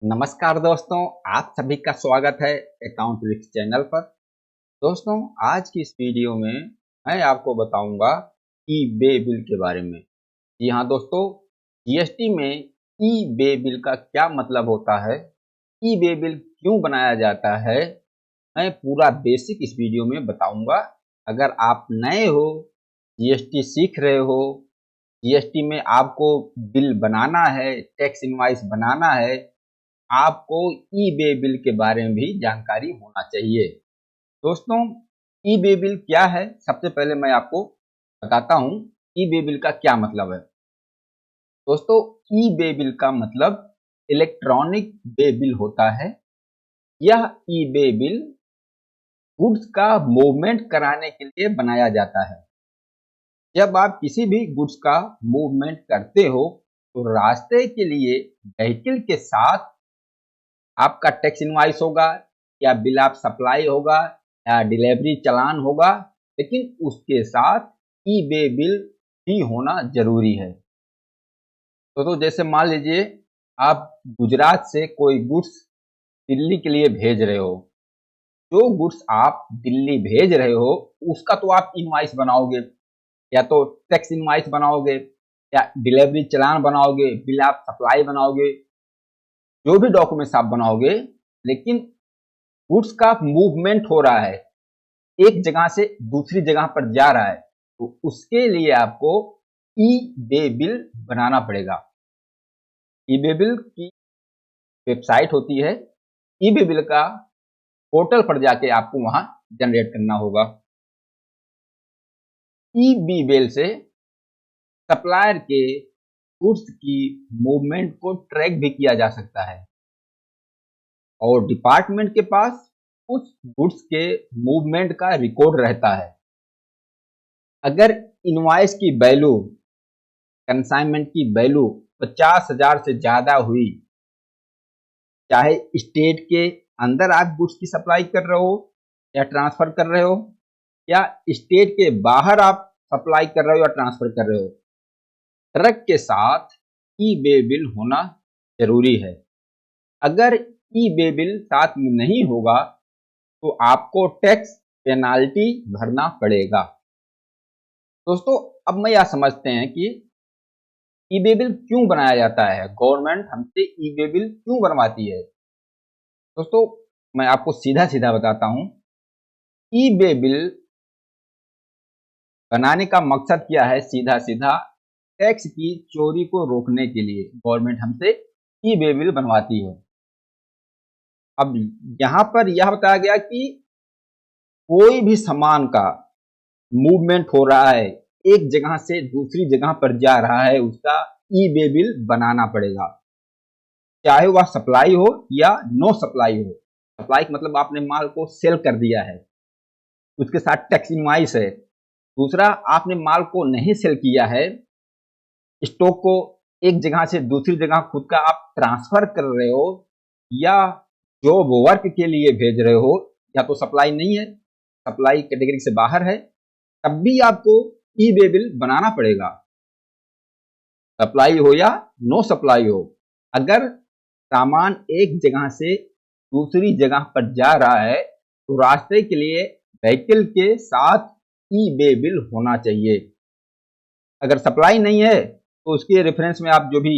नमस्कार दोस्तों, आप सभी का स्वागत है अकाउंट ट्रिक्स चैनल पर। दोस्तों, आज की इस वीडियो में मैं आपको बताऊंगा ई बे बिल के बारे में। जी हाँ दोस्तों, जीएसटी में ई बे बिल का क्या मतलब होता है, ई बे बिल क्यों बनाया जाता है, मैं पूरा बेसिक इस वीडियो में बताऊंगा। अगर आप नए हो, जीएसटी सीख रहे हो, जीएसटी में आपको बिल बनाना है, टैक्स इनवॉइस बनाना है, आपको ई बे बिल के बारे में भी जानकारी होना चाहिए। दोस्तों, ई बे बिल क्या है, सबसे पहले मैं आपको बताता हूं ई बे बिल का क्या मतलब है। दोस्तों, ई बे बिल का मतलब इलेक्ट्रॉनिक बे बिल होता है। यह ई बे बिल गुड्स का मूवमेंट कराने के लिए बनाया जाता है। जब आप किसी भी गुड्स का मूवमेंट करते हो तो रास्ते के लिए व्हीकल के साथ आपका टैक्स इनवॉइस होगा या बिल ऑफ सप्लाई होगा या डिलीवरी चालान होगा, लेकिन उसके साथ ई बे बिल भी होना जरूरी है। तो जैसे मान लीजिए आप गुजरात से कोई गुड्स दिल्ली के लिए भेज रहे हो। जो गुड्स आप दिल्ली भेज रहे हो उसका तो आप इनवॉइस बनाओगे, या तो टैक्स इनवॉइस बनाओगे या डिलीवरी चालान बनाओगे, बिल ऑफ सप्लाई बनाओगे, जो भी डॉक्यूमेंट्स आप बनाओगे। लेकिन गुड्स का मूवमेंट हो रहा है, एक जगह से दूसरी जगह पर जा रहा है, तो उसके लिए आपको ई बे बिल बनाना पड़ेगा। ई बे बिल की वेबसाइट होती है, ई बे बिल का पोर्टल पर जाके आपको वहां जनरेट करना होगा। ई बे बिल से सप्लायर के गुड्स की मूवमेंट को ट्रैक भी किया जा सकता है और डिपार्टमेंट के पास उस गुड्स के मूवमेंट का रिकॉर्ड रहता है। अगर इनवॉइस की वैल्यू, कंसाइनमेंट की वैल्यू 50,000 से ज्यादा हुई, चाहे स्टेट के अंदर आप गुड्स की सप्लाई कर रहे हो या ट्रांसफर कर रहे हो, या स्टेट के बाहर आप सप्लाई कर रहे हो या ट्रांसफर कर रहे हो, ट्रक के साथ ई बे बिल होना जरूरी है। अगर ई बे बिल साथ में नहीं होगा तो आपको टैक्स पेनाल्टी भरना पड़ेगा। दोस्तों, अब मैं यह समझते हैं कि ई बे बिल क्यों बनाया जाता है, गवर्नमेंट हमसे ई बे बिल क्यों बनवाती है। दोस्तों, मैं आपको सीधा सीधा बताता हूं, ई बे बिल बनाने का मकसद क्या है। सीधा सीधा टैक्स की चोरी को रोकने के लिए गवर्नमेंट हमसे ई बे बिल बनवाती है। अब यहां पर यह बताया गया कि कोई भी सामान का मूवमेंट हो रहा है, एक जगह से दूसरी जगह पर जा रहा है, उसका ई बे बिल बनाना पड़ेगा, चाहे वह सप्लाई हो या नो सप्लाई हो। सप्लाई का मतलब आपने माल को सेल कर दिया है, उसके साथ टैक्स इनवॉइस है। दूसरा, आपने माल को नहीं सेल किया है, स्टॉक को एक जगह से दूसरी जगह खुद का आप ट्रांसफर कर रहे हो या जॉब वर्क के लिए भेज रहे हो, या तो सप्लाई नहीं है, सप्लाई कैटेगरी से बाहर है, तब भी आपको ई बे बिल बनाना पड़ेगा, सप्लाई हो या नो सप्लाई हो। अगर सामान एक जगह से दूसरी जगह पर जा रहा है तो रास्ते के लिए व्हीकल के साथ ई बे बिल होना चाहिए। अगर सप्लाई नहीं है तो उसके रेफरेंस में आप जो भी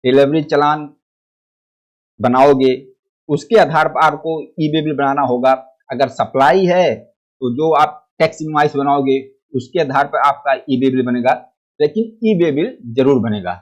डिलीवरी चालान बनाओगे उसके आधार पर आपको ई बे बिल बनाना होगा। अगर सप्लाई है तो जो आप टैक्स इनवॉइस बनाओगे उसके आधार पर आपका ई बे बिल बनेगा, लेकिन ई बे बिल जरूर बनेगा।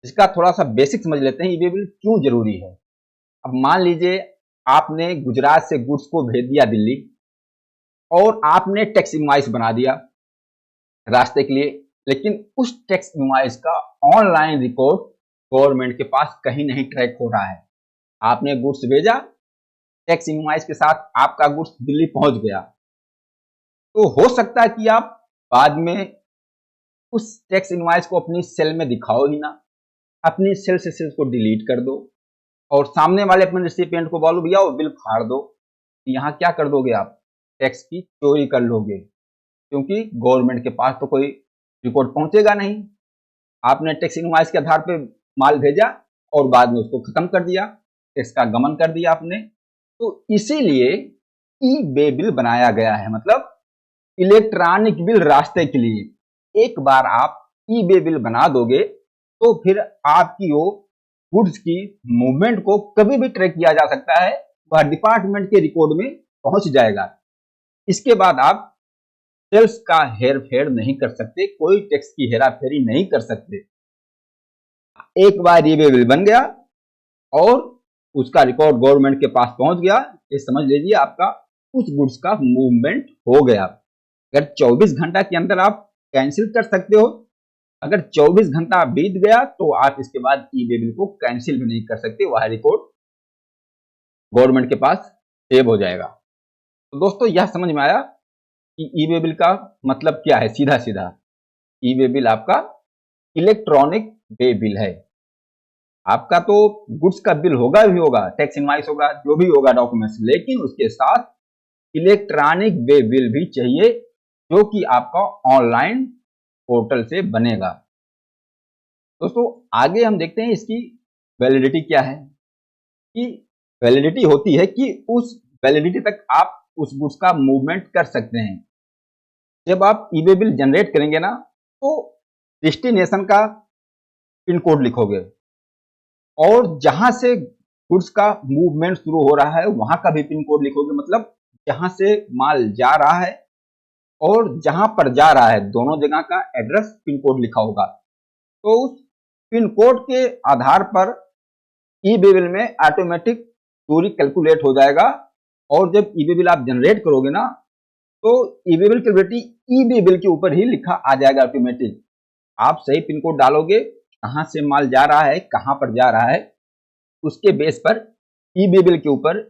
इसका थोड़ा सा बेसिक समझ लेते हैं, ई बे बिल क्यों जरूरी है। अब मान लीजिए आपने गुजरात से गुड्स को भेज दिया दिल्ली और आपने टैक्स इनवॉइस बना दिया रास्ते के लिए, लेकिन उस टैक्स इनवॉइस का ऑनलाइन रिकॉर्ड गवर्नमेंट के पास कहीं नहीं ट्रैक हो रहा है। आपने गुड्स भेजा, टैक्स इनवॉइस के साथ आपका गुड्स दिल्ली पहुंच गया, तो हो सकता है कि आप बाद में उस टैक्स इनवॉइस को अपनी सेल में दिखाओ ही ना, अपनी सेल से सेल को डिलीट कर दो और सामने वाले अपने रिसिपिएंट को बोलो भैया वो बिल फाड़ दो। यहाँ क्या कर दोगे आप, टैक्स की चोरी कर लोगे, क्योंकि गवर्नमेंट के पास तो कोई रिपोर्ट पहुंचेगा नहीं। आपने टैक्स इनवॉइस के आधार पे माल भेजा और बाद में उसको खत्म कर दिया, टैक्स का गमन कर दिया आपने। तो इसीलिए ई वे बिल बनाया गया है, मतलब इलेक्ट्रॉनिक बिल रास्ते के लिए। एक बार आप ई वे बिल बना दोगे तो फिर आपकी वो गुड्स की मूवमेंट को कभी भी ट्रैक किया जा सकता है, वह डिपार्टमेंट के रिकॉर्ड में पहुंच जाएगा। इसके बाद आप सेल्स का हेर फेर नहीं कर सकते, कोई टैक्स की हेरा फेरी नहीं कर सकते। एक बार ई वे बिल बन गया और उसका रिकॉर्ड गवर्नमेंट के पास पहुंच गया, ये समझ लीजिए आपका उस गुड्स का मूवमेंट हो गया। अगर 24 घंटा के अंदर आप कैंसिल कर सकते हो, अगर 24 घंटा बीत गया तो आप इसके बाद ई वे बिल को कैंसिल भी नहीं कर सकते, वह रिकॉर्ड गवर्नमेंट के पास सेव हो जाएगा। तो दोस्तों यह समझ में आया कि ई वे बिल का मतलब क्या है। सीधा सीधा ई वे बिल आपका इलेक्ट्रॉनिक वे बिल है। आपका तो गुड्स का बिल होगा भी होगा, टैक्स इनवाइस होगा, जो भी होगा डॉक्यूमेंट्स, लेकिन उसके साथ इलेक्ट्रॉनिक वे बिल भी चाहिए जो कि आपका ऑनलाइन पोर्टल से बनेगा। दोस्तों आगे हम देखते हैं इसकी वैलिडिटी क्या है। कि वैलिडिटी होती है कि उस वैलिडिटी तक आप उस गुड्स का मूवमेंट कर सकते हैं। जब आप ई वे बिल जनरेट करेंगे ना, तो डेस्टिनेशन का पिन कोड लिखोगे और जहां से गुड्स का मूवमेंट शुरू हो रहा है वहां का भी पिन कोड लिखोगे, मतलब जहां से माल जा रहा है और जहां पर जा रहा है दोनों जगह का एड्रेस पिन कोड लिखा होगा। तो उस पिन कोड के आधार पर ई वे बिल में ऑटोमेटिक दूरी कैलकुलेट हो जाएगा और जब ई वे बिल आप जनरेट करोगे ना, तो ई वे बिल की वैलिडिटी ई वे बिल के ऊपर ही लिखा आ जाएगा ऑटोमेटिक। आप सही पिन कोड डालोगे, कहां से माल जा रहा है, कहां पर जा रहा है, उसके बेस पर ई वे बिल के ऊपर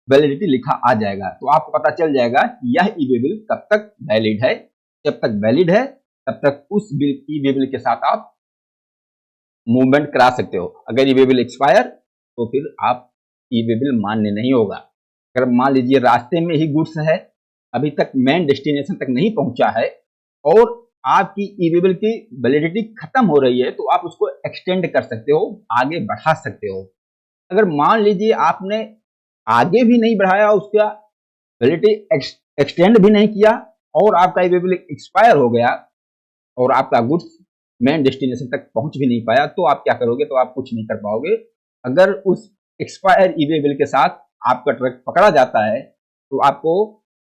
वैलिडिटी लिखा आ जाएगा। तो आपको पता चल जाएगा कि यह ई वे बिल कब तक वैलिड है। जब तक वैलिड है तब तक उस बिल ई वे बिल के साथ आप मूवमेंट करा सकते हो। अगर ई वे बिल एक्सपायर तो फिर आप ई वे बिल मान्य नहीं होगा। अगर मान लीजिए रास्ते में ही गुड्स है, अभी तक मेन डेस्टिनेशन तक नहीं पहुंचा है और आपकी ई वे बिल की वैलिडिटी खत्म हो रही है, तो आप उसको एक्सटेंड कर सकते हो, आगे बढ़ा सकते हो। अगर मान लीजिए आपने आगे भी नहीं बढ़ाया, उसका वैलिडिटी एक्सटेंड भी नहीं किया और आपका ई वे बिल एक्सपायर हो गया और आपका गुड्स मेन डेस्टिनेशन तक पहुंच भी नहीं पाया, तो आप क्या करोगे? तो आप कुछ नहीं कर पाओगे। अगर उस एक्सपायर ई वे बिल के साथ आपका ट्रक पकड़ा जाता है तो आपको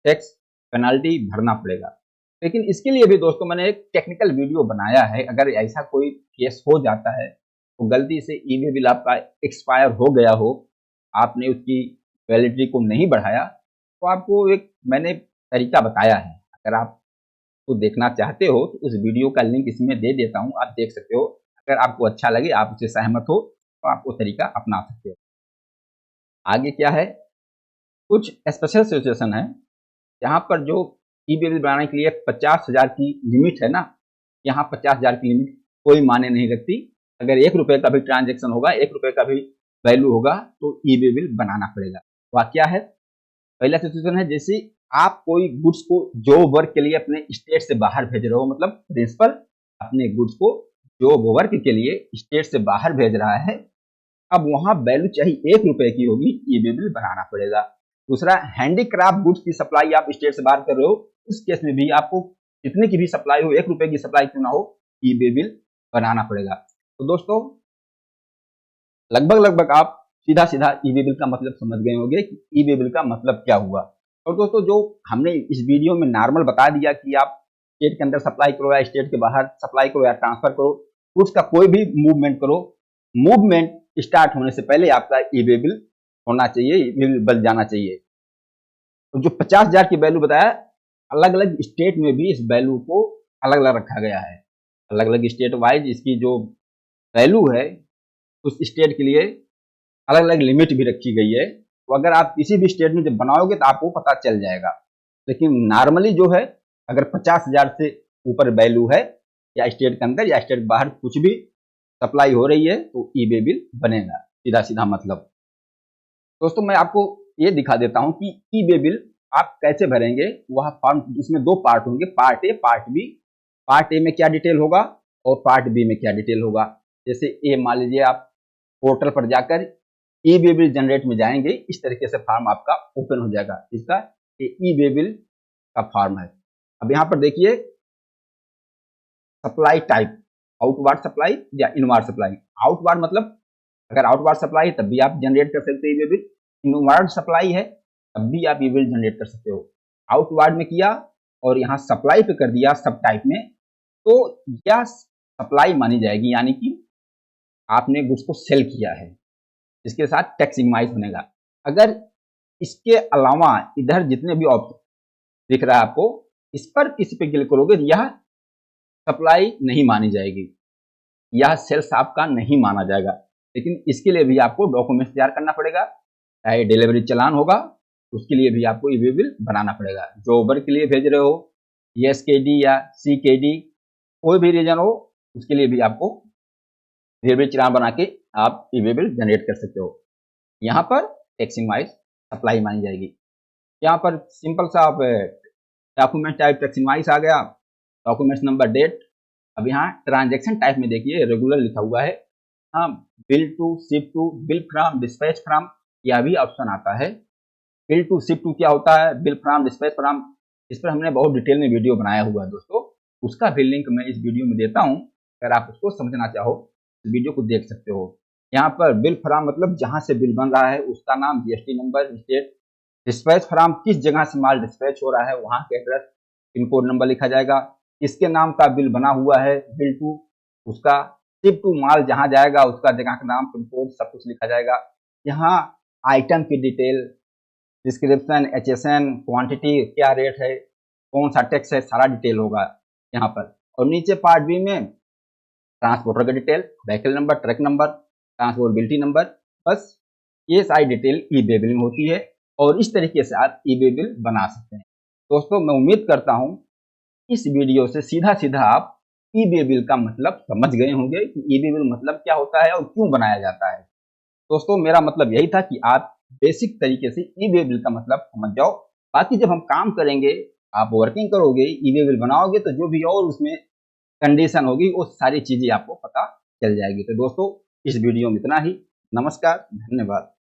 टैक्स पेनाल्टी भरना पड़ेगा। लेकिन इसके लिए भी दोस्तों मैंने एक टेक्निकल वीडियो बनाया है। अगर ऐसा कोई केस हो जाता है तो गलती से ई वे बिल आपका एक्सपायर हो गया हो, आपने उसकी वैलिडिटी को नहीं बढ़ाया, तो आपको एक मैंने तरीका बताया है। अगर आप को देखना चाहते हो तो उस वीडियो का लिंक इसमें दे देता हूं, आप देख सकते हो। अगर आपको अच्छा लगे, आप उससे सहमत हो, तो आप वो तरीका अपना सकते हो। आगे क्या है, कुछ स्पेशल सिचुएशन है यहाँ पर जो ई वे बिल बनाने के लिए 50,000 की लिमिट है ना, यहाँ 50,000 की लिमिट कोई मायने नहीं रखती। अगर ₹1 का भी ट्रांजेक्शन होगा, ₹1 का भी वैल्यू होगा, तो ई वे बिल बनाना पड़ेगा। वह क्या है? पहला सिचुएशन है, जैसे आप कोई गुड्स को जॉब वर्क के लिए अपने स्टेट से बाहर भेज रहे हो, मतलब प्रिंसिपल अपने गुड्स को जॉब वर्क के लिए स्टेट से बाहर भेज रहा है। अब वहां वैल्यू चाहे ₹1 की होगी, ई वे बिल बनाना पड़ेगा। दूसरा, हैंडीक्राफ्ट गुड्स की सप्लाई आप स्टेट से बाहर कर रहे हो, उस केस में भी आपको जितने की भी सप्लाई हो, ₹1 की सप्लाई क्यों ना हो, ई वे बिल बनाना पड़ेगा। तो दोस्तों लगभग आप सीधा सीधा ई वे बिल का मतलब समझ गए होंगे कि ई वे बिल का मतलब क्या हुआ। और दोस्तों जो हमने इस वीडियो में नॉर्मल बता दिया कि आप स्टेट के अंदर सप्लाई करो या स्टेट के बाहर सप्लाई करो या ट्रांसफर करो, गुड्स का कोई भी मूवमेंट करो, मूवमेंट स्टार्ट होने से पहले आपका ई वे बिल होना चाहिए, ई वे बिल बन जाना चाहिए। तो जो 50,000 की वैल्यू बताया, अलग अलग स्टेट में भी इस वैल्यू को अलग अलग रखा गया है। अलग अलग स्टेट वाइज इसकी जो वैल्यू है उस स्टेट के लिए अलग अलग लिमिट भी रखी गई है। तो अगर आप किसी भी स्टेट में जब बनाओगे तो आपको पता चल जाएगा। लेकिन नॉर्मली जो है, अगर 50,000 से ऊपर वैल्यू है या स्टेट के अंदर या स्टेट बाहर कुछ भी सप्लाई हो रही है, तो ई वे बिल बनेगा, सीधा सीधा मतलब। दोस्तों मैं आपको ये दिखा देता हूं कि ई वे बिल आप कैसे भरेंगे। वह फॉर्म, इसमें 2 पार्ट होंगे, part A part B. Part A में क्या डिटेल होगा और पार्ट बी में क्या डिटेल होगा। जैसे ए मान लीजिए आप पोर्टल पर जाकर ई वे बिल जनरेट में जाएंगे, इस तरीके से फॉर्म आपका ओपन हो जाएगा। इसका ई वे बिल का फॉर्म है। अब यहाँ पर देखिए सप्लाई टाइप, आउटवार्ड सप्लाई या इनवार्ड सप्लाई। आउटवार्ड मतलब अगर आउटवार्ड सप्लाई है तब भी आप जनरेट कर सकते हो ई वे बिल, इनवार्ड सप्लाई है तब भी आप ई वे बिल जनरेट कर सकते हो। आउटवार्ड में किया और यहाँ सप्लाई पे कर दिया सब टाइप में, तो यह सप्लाई मानी जाएगी, यानी कि आपने गुड्स को सेल किया है, इसके साथ टैक्स इनवॉइस बनेगा। अगर इसके अलावा इधर जितने भी ऑप्शन दिख रहा है आपको, इस पर किसी पे क्लिक करोगे यह सप्लाई नहीं मानी जाएगी, यह सेल्स आपका नहीं माना जाएगा। लेकिन इसके लिए भी आपको डॉक्यूमेंट्स तैयार करना पड़ेगा, चाहे डिलीवरी चलान होगा उसके लिए भी आपको ई वे बिल बनाना पड़ेगा। जो ओवर के लिए भेज रहे हो, ESKD या CKD, कोई भी रीजन हो उसके लिए भी आपको डिलीवरी चलान बना के आप ई वे बिल जनरेट कर सकते हो। यहाँ पर टैक्स इनवॉइस सप्लाई मानी जाएगी। यहाँ पर सिंपल सा आप डॉक्यूमेंट टाइप टैक्स इनवॉइस आ गया, डॉक्यूमेंट्स नंबर डेट। अब यहाँ ट्रांजैक्शन टाइप में देखिए रेगुलर लिखा हुआ है, हाँ, bill to, ship to, bill from, dispatch from, यह भी ऑप्शन आता है। बिल टू शिप टू क्या होता है, बिल फ्रॉम, डिस्पैच फ्रॉम, इस पर हमने बहुत डिटेल में वीडियो बनाया हुआ है दोस्तों, उसका भी लिंक मैं इस वीडियो में देता हूँ। अगर आप उसको समझना चाहो तो वीडियो को देख सकते हो। यहाँ पर बिल फ्रॉम मतलब जहाँ से बिल बन रहा है उसका नाम, GST number, state. Dispatch from किस जगह से माल डिस्पैच हो रहा है वहाँ के एड्रेस, पिन कोड नंबर लिखा जाएगा। किसके नाम का बिल बना हुआ है बिल टू, उसका। शिप टू माल जहाँ जाएगा उसका जगह का नाम, पिन कोड, सब कुछ लिखा जाएगा। यहाँ आइटम की डिटेल, डिस्क्रिप्शन, HSN, क्वांटिटी, क्या रेट है, कौन सा टैक्स है, सारा डिटेल होगा यहाँ पर। और नीचे पार्ट बी में ट्रांसपोर्टर का detail, vehicle number, truck number, transportability number, बस ये सारी डिटेल ई वे बिल में होती है। और इस तरीके से आप ई वे बिल बना सकते हैं। दोस्तों मैं उम्मीद करता हूँ इस वीडियो से सीधा सीधा आप ई वे बिल का मतलब समझ गए होंगे कि ई वे बिल मतलब क्या होता है और क्यों बनाया जाता है। दोस्तों मेरा मतलब यही था कि आप बेसिक तरीके से ई वे बिल का मतलब समझ जाओ। बाकी जब हम काम करेंगे, आप वर्किंग करोगे, ई वे बिल बनाओगे, तो जो भी और उसमें कंडीशन होगी वो सारी चीजें आपको पता चल जाएगी। तो दोस्तों इस वीडियो में इतना ही। नमस्कार, धन्यवाद।